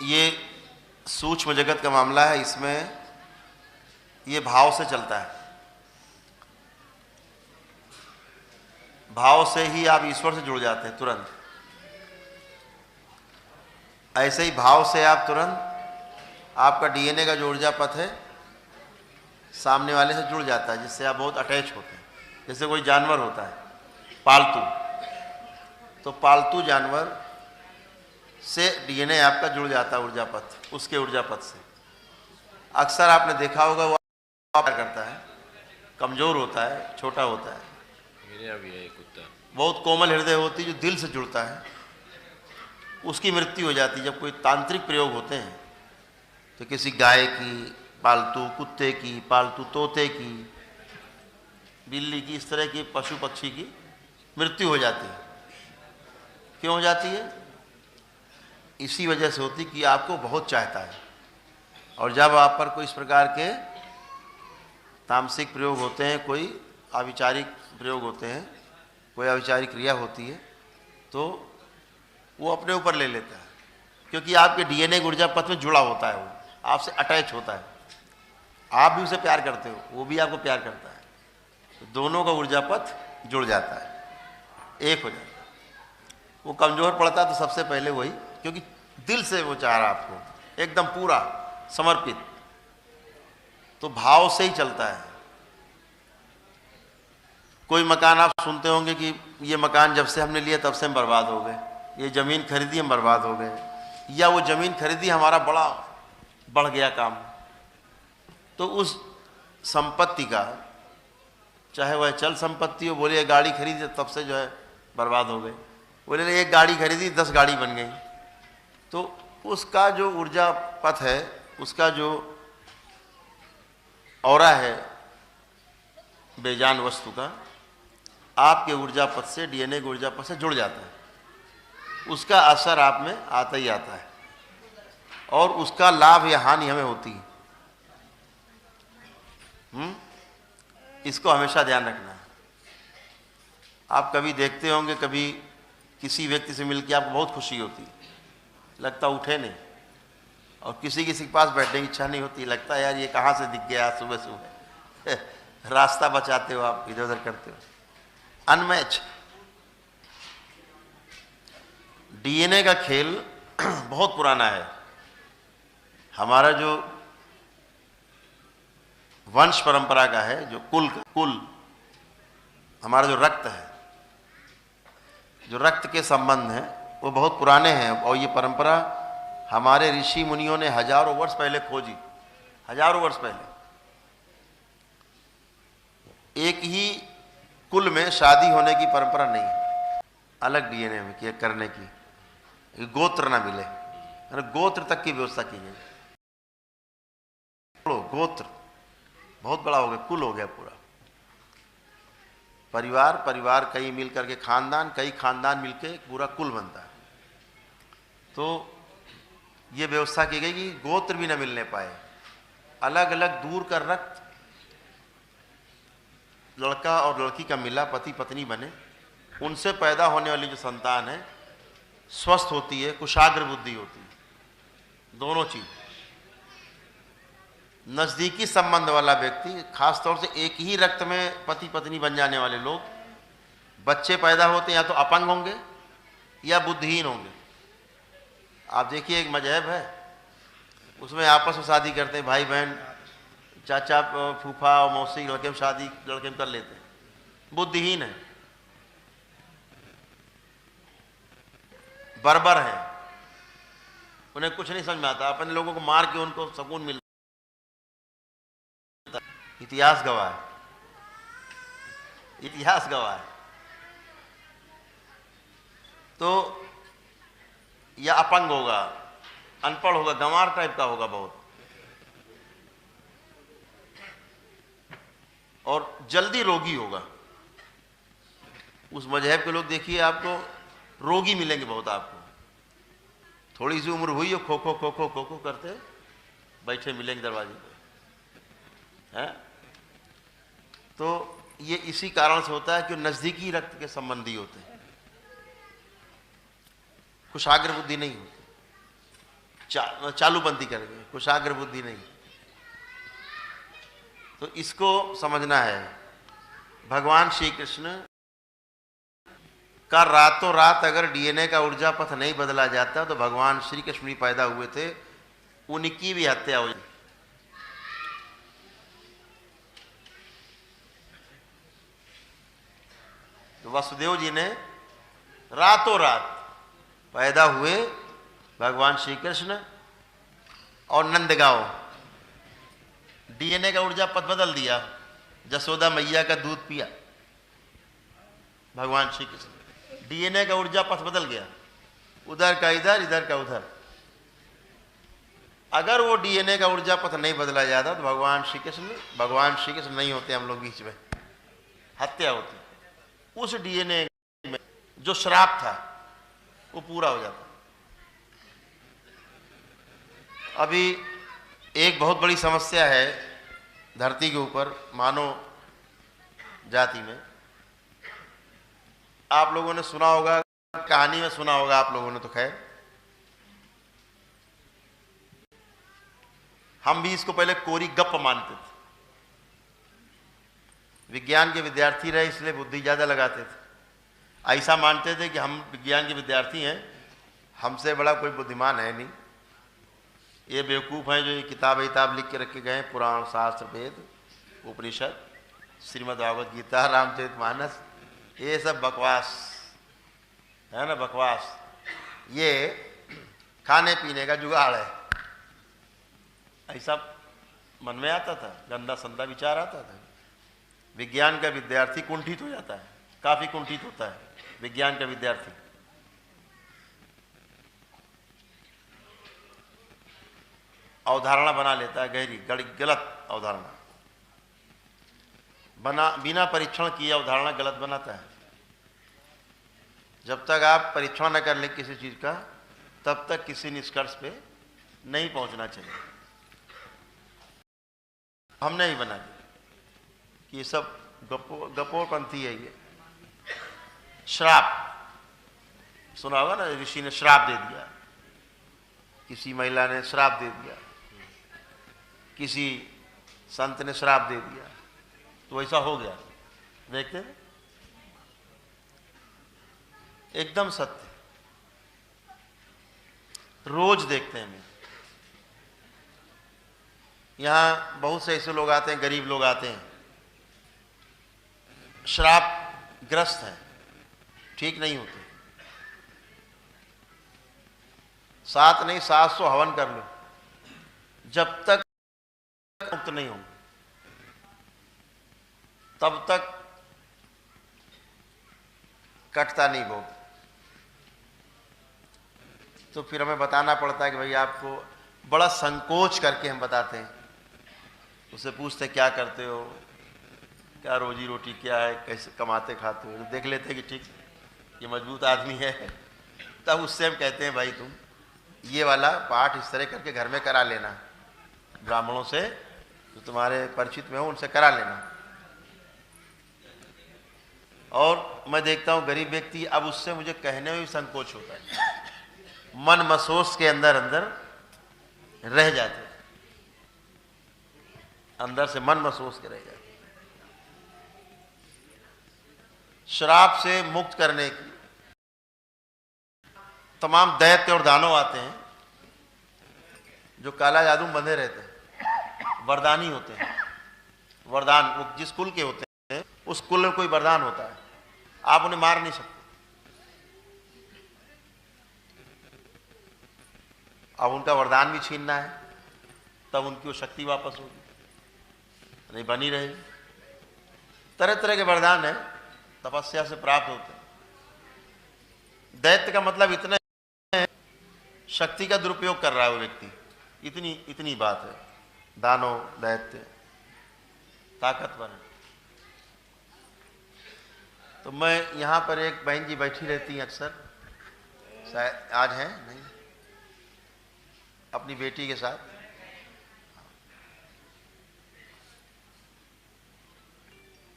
ये सूक्ष्म जगत का मामला है, इसमें ये भाव से चलता है। भाव से ही आप ईश्वर से जुड़ जाते हैं तुरंत। ऐसे ही भाव से आप तुरंत, आपका डीएनए का जो ऊर्जा पथ है सामने वाले से जुड़ जाता है, जिससे आप बहुत अटैच होते हैं। जैसे कोई जानवर होता है पालतू, तो पालतू जानवर से डीएनए आपका जुड़ जाता है ऊर्जा पथ, उसके ऊर्जा पथ से। अक्सर आपने देखा होगा वो प्यार करता है, कमज़ोर होता है, छोटा होता है। मेरे यहाँ भी है कुत्ता, बहुत कोमल हृदय होती है, जो दिल से जुड़ता है, उसकी मृत्यु हो जाती है। जब कोई तांत्रिक प्रयोग होते हैं तो किसी गाय की, पालतू कुत्ते की, पालतू तोते की, बिल्ली की, इस तरह की पशु पक्षी की मृत्यु हो जाती है। क्यों हो जाती है? इसी वजह से होती कि आपको बहुत चाहता है। और जब आप पर कोई इस प्रकार के तामसिक प्रयोग होते हैं, कोई अविचारिक प्रयोग होते हैं, कोई अविचारिक क्रिया होती है, तो वो अपने ऊपर ले लेता है, क्योंकि आपके डीएनए ऊर्जा पथ में जुड़ा होता है, वो आपसे अटैच होता है। आप भी उसे प्यार करते हो, वो भी आपको प्यार करता है, तो दोनों का ऊर्जा पथ जुड़ जाता है, एक हो जाता है। वो कमज़ोर पड़ता है तो सबसे पहले वही, क्योंकि दिल से वो चाह रहा आपको, एकदम पूरा समर्पित, तो भाव से ही चलता है। कोई मकान आप सुनते होंगे कि ये मकान जब से हमने लिया तब से हम बर्बाद हो गए, ये ज़मीन खरीदी हम बर्बाद हो गए, या वो ज़मीन खरीदी हमारा बड़ा बढ़ गया काम। तो उस संपत्ति का, चाहे वह चल संपत्ति हो, बोले गाड़ी खरीदी तब से जो है बर्बाद हो गए, बोले एक गाड़ी खरीदी 10 गाड़ी बन गई। तो उसका जो ऊर्जा पथ है, उसका जो ऑरा है बेजान वस्तु का, आपके ऊर्जा पथ से, डीएनए के ऊर्जा पथ से जुड़ जाता है। उसका असर आप में आता ही आता है, और उसका लाभ या हानि हमें होती है। इसको हमेशा ध्यान रखना है। आप कभी देखते होंगे, कभी किसी व्यक्ति से मिलकर आपको बहुत खुशी होती है, लगता उठे नहीं, और किसी के पास बैठने की इच्छा नहीं होती, लगता है यार ये कहाँ से दिख गया सुबह सुबह। रास्ता बचाते हो आप, इधर उधर करते हो, अनमैच। डीएनए का खेल बहुत पुराना है। हमारा जो वंश परंपरा का है, जो कुल हमारा जो रक्त है, जो रक्त के संबंध हैं, वो बहुत पुराने हैं। और ये परंपरा हमारे ऋषि मुनियों ने हजारों वर्ष पहले खोजी, हजारों वर्ष पहले। एक ही कुल में शादी होने की परंपरा नहीं है, अलग डीएनए में किया करने की, गोत्र ना मिले, गोत्र तक की व्यवस्था की गई। गोत्र बहुत बड़ा हो गया, कुल हो गया पूरा। परिवार कई मिल करके खानदान, कई खानदान मिलके पूरा कुल बनता है। तो ये व्यवस्था की गई कि गोत्र भी न मिलने पाए, अलग अलग दूर का रक्त लड़का और लड़की का मिला, पति पत्नी बने, उनसे पैदा होने वाली जो संतान है स्वस्थ होती है, कुशाग्र बुद्धि होती है, दोनों चीज। नजदीकी संबंध वाला व्यक्ति, खासतौर से एक ही रक्त में पति पत्नी बन जाने वाले लोग, बच्चे पैदा होते हैं या तो अपंग होंगे या बुद्धिहीन होंगे। आप देखिए एक मजहब है, उसमें आपस में शादी करते हैं, भाई बहन, चाचा फूफा और मौसी, लड़के में शादी लड़के में कर लेते हैं, बुद्धिहीन है, बर्बर है, उन्हें कुछ नहीं समझ में आता, अपने लोगों को मार के उनको सुकून मिलता। इतिहास गवाह है, इतिहास गवाह है। तो या अपंग होगा, अनपढ़ होगा, गंवार टाइप का होगा बहुत, और जल्दी रोगी होगा। उस मजहब के लोग देखिए आपको रोगी मिलेंगे बहुत आपको। थोड़ी सी उम्र हुई हो, खो खो खो खो खो खो करते बैठे मिलेंगे दरवाजे पे, हैं? तो ये इसी कारण से होता है कि नजदीकी रक्त के संबंधी होते हैं, कुशाग्र बुद्धि नहीं होती। चालूबंदी कर गए, कुशाग्र बुद्धि नहीं। तो इसको समझना है। भगवान श्री कृष्ण का रातों रात अगर डीएनए का ऊर्जा पथ नहीं बदला जाता तो भगवान श्री कृष्ण भी पैदा हुए थे, उनकी भी हत्या हो जाती। तो वसुदेव जी ने रातों रात पैदा हुए भगवान श्री कृष्ण और नंदगांव डीएनए का ऊर्जा पथ बदल दिया, जसोदा मैया का दूध पिया भगवान श्री कृष्ण, डीएनए का ऊर्जा पथ बदल गया, उधर का इधर, इधर का उधर। अगर वो डीएनए का ऊर्जा पथ नहीं बदला जाता तो भगवान श्री कृष्ण नहीं होते, हम लोग बीच में हत्या होती। उस डीएनए में जो श्राप था वो पूरा हो जाता। अभी एक बहुत बड़ी समस्या है धरती के ऊपर मानव जाति में। आप लोगों ने सुना होगा, कहानी में सुना होगा आप लोगों ने, तो खैर हम भी इसको पहले कोरी गप मानते थे। विज्ञान के विद्यार्थी रहे इसलिए बुद्धि ज़्यादा लगाते थे। ऐसा मानते थे कि हम विज्ञान के विद्यार्थी हैं, हमसे बड़ा कोई बुद्धिमान है नहीं, ये बेवकूफ़ हैं जो ये किताब लिख के रखे गए हैं, पुराण शास्त्र वेद उपनिषद श्रीमद् भागवत गीता रामचरितमानस, ये सब बकवास है ना, बकवास। ये खाने पीने का जुगाड़ है, ऐसा मन में आता था, गंदा संदा विचार आता था। विज्ञान का विद्यार्थी कुंठित हो जाता है, काफी कुंठित होता है विज्ञान का विद्यार्थी। अवधारणा बना लेता है गहरी, गलत अवधारणा बिना परीक्षण किए अवधारणा गलत बनाता है। जब तक आप परीक्षण न कर ले किसी चीज का, तब तक किसी निष्कर्ष पे नहीं पहुंचना चाहिए। हमने ही बना लिया कि ये सब गपोरपंथी है। ये श्राप सुना होगा ना, ऋषि ने श्राप दे दिया, किसी महिला ने श्राप दे दिया, किसी संत ने श्राप दे दिया, तो ऐसा हो गया। देखते हैं, एकदम सत्य, रोज देखते हैं। यहां बहुत से ऐसे लोग आते हैं, गरीब लोग आते हैं, श्राप ग्रस्त हैं, ठीक नहीं होते। 7 नहीं 700 हवन कर लो, जब तक मुक्त नहीं होंगे तब तक कटता नहीं भोग। तो फिर हमें बताना पड़ता है कि भाई आपको, बड़ा संकोच करके हम बताते हैं। उससे पूछते क्या करते हो, क्या रोजी रोटी क्या है, कैसे कमाते खाते हो, देख लेते हैं कि ठीक ये मजबूत आदमी है, तब उससे हम कहते हैं भाई तुम ये वाला पाठ इस तरह करके घर में करा लेना, ब्राह्मणों से जो तुम्हारे परिचित में हो उनसे करा लेना। और मैं देखता हूँ गरीब व्यक्ति, अब उससे मुझे कहने में भी संकोच होता है, मन मसोस के अंदर अंदर रह जाते, अंदर से मन महसूस के रह जाते। श्राप से मुक्त करने की तमाम दैत्य और दानव आते हैं जो काला जादू बंधे रहते हैं, वरदानी होते हैं। वरदान वो जिस कुल के होते हैं उस कुल में कोई वरदान होता है, आप उन्हें मार नहीं सकते। अब उनका वरदान भी छीनना है, तब उनकी वो शक्ति वापस होगी, नहीं बनी रहेगी। तरह तरह के वरदान है, तपस्या से प्राप्त होते हैं। दैत्य का मतलब इतना है, शक्ति का दुरुपयोग कर रहा है वो व्यक्ति, इतनी बात है। दानव दैत्य ताकतवर है। तो मैं यहाँ पर एक बहन जी बैठी रहती हैं अक्सर, शायद आज हैं नहीं, अपनी बेटी के साथ।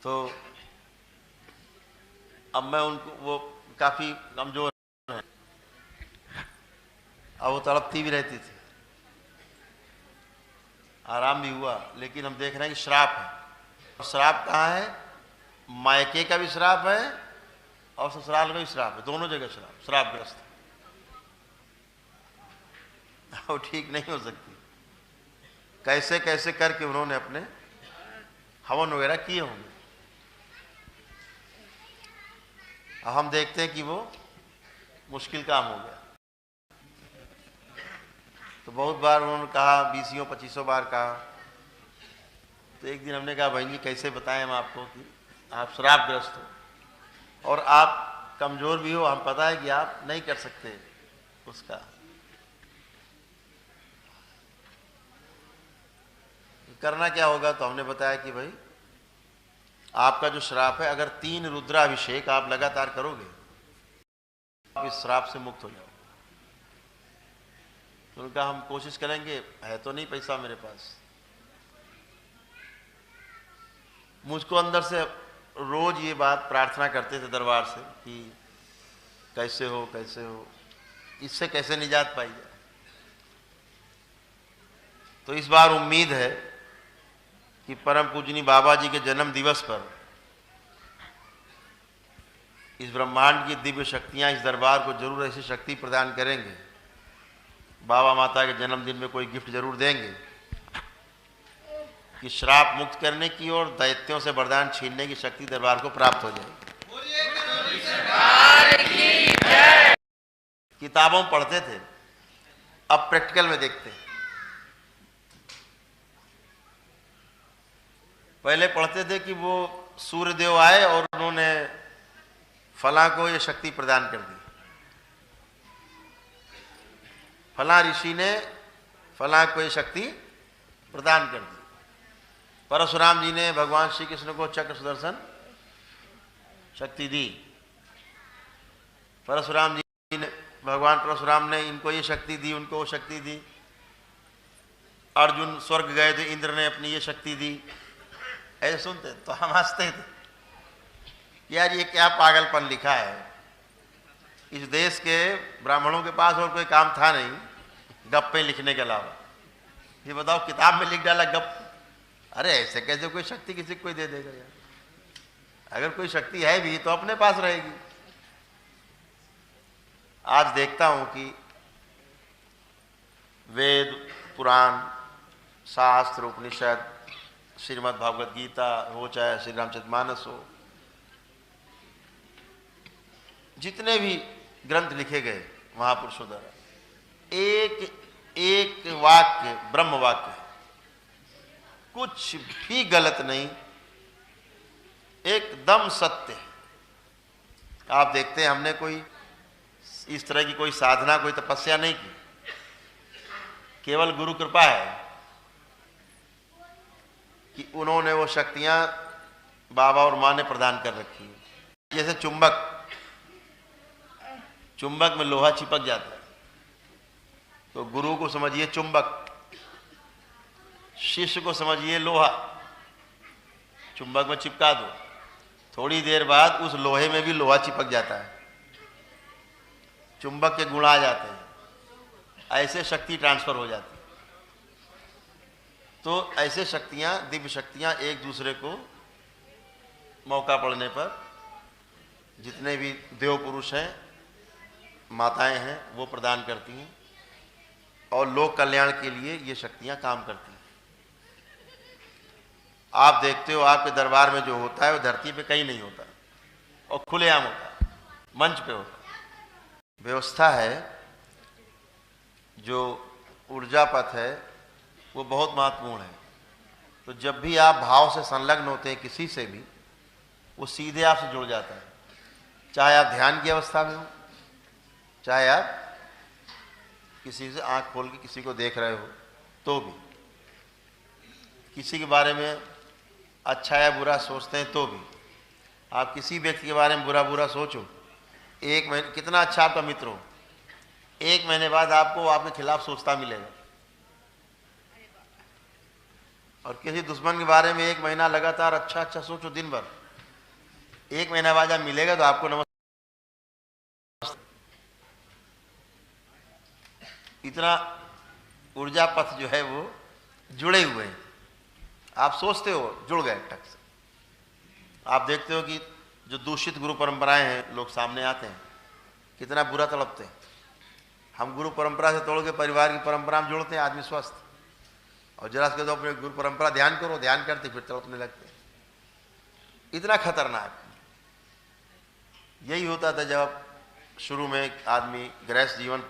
तो अब मैं उनको, वो काफ़ी कमज़ोर हैं, अब वो तड़पती भी रहती थी। आराम भी हुआ, लेकिन हम देख रहे हैं कि श्राप है। श्राप कहाँ है? मायके का भी श्राप है और ससुराल का भी श्राप है, दोनों जगह श्रापग्रस्त है। वो ठीक नहीं हो सकती। कैसे कैसे करके उन्होंने अपने हवन वगैरह किए होंगे। अब हम देखते हैं कि वो मुश्किल काम हो गया। तो बहुत बार उन्होंने कहा, 20-25 बार कहा। तो एक दिन हमने कहा, बहन जी कैसे बताएं हम आपको कि आप श्रापग्रस्त हो और आप कमजोर भी हो, हम पता है कि आप नहीं कर सकते उसका। करना क्या होगा? तो हमने बताया कि भाई आपका जो श्राप है, अगर 3 रुद्राभिषेक आप लगातार करोगे आप इस श्राप से मुक्त हो जाओ। तो उनका हम कोशिश करेंगे, है तो नहीं पैसा मेरे पास। मुझको अंदर से रोज ये बात प्रार्थना करते थे दरबार से कि कैसे हो कैसे हो, इससे कैसे निजात पाई जाए। तो इस बार उम्मीद है कि परम पूजनी बाबा जी के जन्म दिवस पर इस ब्रह्मांड की दिव्य शक्तियां इस दरबार को जरूर ऐसी शक्ति प्रदान करेंगे। बाबा माता के जन्मदिन में कोई गिफ्ट जरूर देंगे कि श्राप मुक्त करने की और दैत्यों से वरदान छीनने की शक्ति दरबार को प्राप्त हो जाएगी। किताबों में पढ़ते थे, अब प्रैक्टिकल में देखते हैं। पहले पढ़ते थे कि वो सूर्यदेव आए और उन्होंने फला को ये शक्ति प्रदान कर दी, फला ऋषि ने फला को ये शक्ति प्रदान कर दी। परशुराम जी ने भगवान श्री कृष्ण को चक्र सुदर्शन शक्ति दी। परशुराम जी ने, भगवान परशुराम ने इनको ये शक्ति दी, उनको वो शक्ति दी। अर्जुन स्वर्ग गए थे, इंद्र ने अपनी ये शक्ति दी। ऐसे सुनते तो हम हंसते थे, यार ये क्या पागलपन लिखा है। इस देश के ब्राह्मणों के पास और कोई काम था नहीं गप्पे लिखने के अलावा। ये बताओ, किताब में लिख डाला गप। अरे ऐसे कैसे कोई शक्ति किसी को कोई दे देगा यार? अगर कोई शक्ति है भी तो अपने पास रहेगी। आज देखता हूं कि वेद, पुराण, शास्त्र, उपनिषद, श्रीमद् भागवत गीता हो, चाहे श्री रामचरितमानस हो, जितने भी ग्रंथ लिखे गए महापुरुषों द्वारा, एक एक वाक्य ब्रह्म वाक्य है, कुछ भी गलत नहीं, एकदम सत्य है। आप देखते हैं, हमने कोई इस तरह की कोई साधना, कोई तपस्या नहीं की, केवल गुरु कृपा है कि उन्होंने वो शक्तियां बाबा और माँ ने प्रदान कर रखी है। जैसे चुंबक में लोहा चिपक जाता है, तो गुरु को समझिए चुंबक, शिष्य को समझिए लोहा। चुंबक में चिपका दो, थोड़ी देर बाद उस लोहे में भी लोहा चिपक जाता है, चुंबक के गुण आ जाते हैं, ऐसे शक्ति ट्रांसफर हो जाती है। तो ऐसे शक्तियां, दिव्य शक्तियां एक दूसरे को मौका पड़ने पर, जितने भी देव पुरुष हैं, माताएं हैं, वो प्रदान करती हैं और लोक कल्याण के लिए ये शक्तियां काम करती हैं। आप देखते हो, आपके दरबार में जो होता है वो धरती पे कहीं नहीं होता और खुलेआम होता है, मंच पे होता है। व्यवस्था है, जो ऊर्जा पथ है वो बहुत महत्वपूर्ण है। तो जब भी आप भाव से संलग्न होते हैं किसी से भी, वो सीधे आपसे जुड़ जाता है। चाहे आप ध्यान की अवस्था में हो, चाहे आप किसी से आंख खोल के किसी को देख रहे हो, तो भी किसी के बारे में अच्छा या बुरा सोचते हैं, तो भी आप किसी व्यक्ति के बारे में बुरा बुरा सोचो, एक महीने कितना अच्छा आपका मित्र हो, 1 महीने बाद आपको आपके खिलाफ सोचता मिलेगा। और किसी दुश्मन के बारे में 1 महीना लगातार अच्छा अच्छा सोचो दिन भर, 1 महीना बाद जब मिलेगा तो आपको नमस्कार। इतना ऊर्जा पथ जो है वो जुड़े हुए हैं। आप सोचते हो जुड़ गए टक से। आप देखते हो कि जो दूषित गुरु परंपराएं हैं, लोग सामने आते हैं, कितना बुरा तड़पते हैं। हम गुरु परंपरा से तोड़ के परिवार की परंपरा में जोड़ते हैं, आदमी स्वस्थ। और जरा से तो अपने गुरु परंपरा ध्यान करो, ध्यान करते फिर तड़पने लगते। इतना खतरनाक। यही होता था जब शुरू में आदमी गृहस्थ जीवन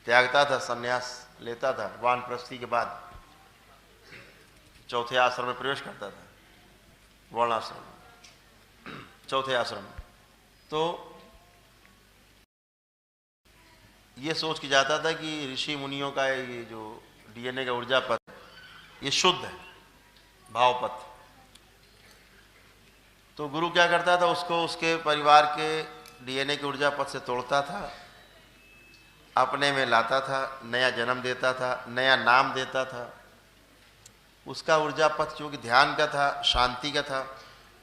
त्यागता था, संन्यास लेता था, वानप्रस्थी के बाद चौथे आश्रम में प्रवेश करता था, वर्णाश्रम, चौथे आश्रम में। तो ये सोच के जाता था कि ऋषि मुनियों का ये जो डीएनए का ऊर्जा पथ ये शुद्ध है, भावपथ। तो गुरु क्या करता था, उसको उसके परिवार के डीएनए के ऊर्जा पथ से तोड़ता था, अपने में लाता था, नया जन्म देता था, नया नाम देता था। उसका ऊर्जा पथ जो कि ध्यान का था, शांति का था,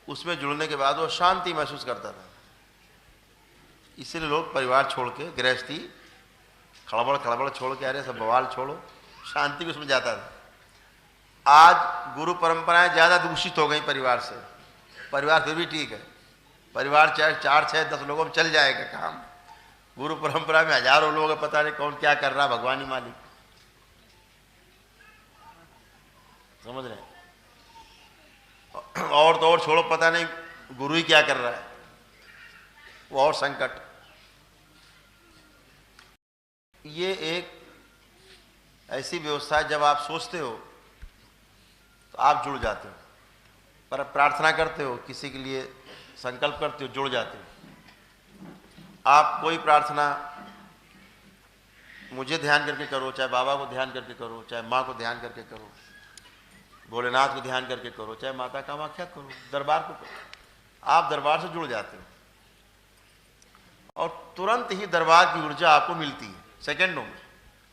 उसमें जुड़ने के बाद वो शांति महसूस करता था। इसलिए लोग परिवार छोड़ के, गृहस्थी खड़बड़ छोड़ के, अरे सब बवाल छोड़ो, शांति भी उसमें जाता था। आज गुरु परंपराएं ज़्यादा दूषित हो गई परिवार से। परिवार फिर भी ठीक है, परिवार चाहे 4, 6, 10 लोगों में चल जाएगा काम। गुरु परंपरा में हजारों लोग, पता नहीं कौन क्या कर रहा, भगवान ही मालिक। समझ रहे हैं? और तो और छोड़ो, पता नहीं गुरु ही क्या कर रहा है, वो और संकट। ये एक ऐसी व्यवस्था है, जब आप सोचते हो तो आप जुड़ जाते हो, पर प्रार्थना करते हो, किसी के लिए संकल्प करते हो, जुड़ जाते हो। आप कोई प्रार्थना मुझे ध्यान करके करो, चाहे बाबा को ध्यान करके करो, चाहे माँ को ध्यान करके करो, भोलेनाथ को ध्यान करके करो, चाहे माता कामाख्या करो, दरबार को करो, आप दरबार से जुड़ जाते हो और तुरंत ही दरबार की ऊर्जा आपको मिलती है, सेकेंडों में।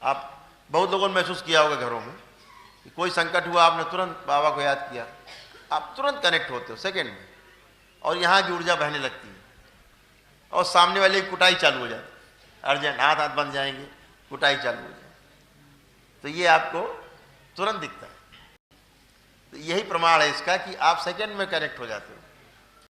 आप बहुत लोगों ने महसूस किया होगा घरों में कि कोई संकट हुआ, आपने तुरंत बाबा को याद किया, आप तुरंत कनेक्ट होते हो सेकेंड में, और यहाँ की ऊर्जा बहने लगती है और सामने वाले की कुटाई चालू हो जाती है। अर्जेंट हाथ हाथ बन जाएंगे, कुटाई चालू हो जाए, तो ये आपको तुरंत दिखता है। तो यही प्रमाण है इसका कि आप सेकंड में कनेक्ट हो जाते हो।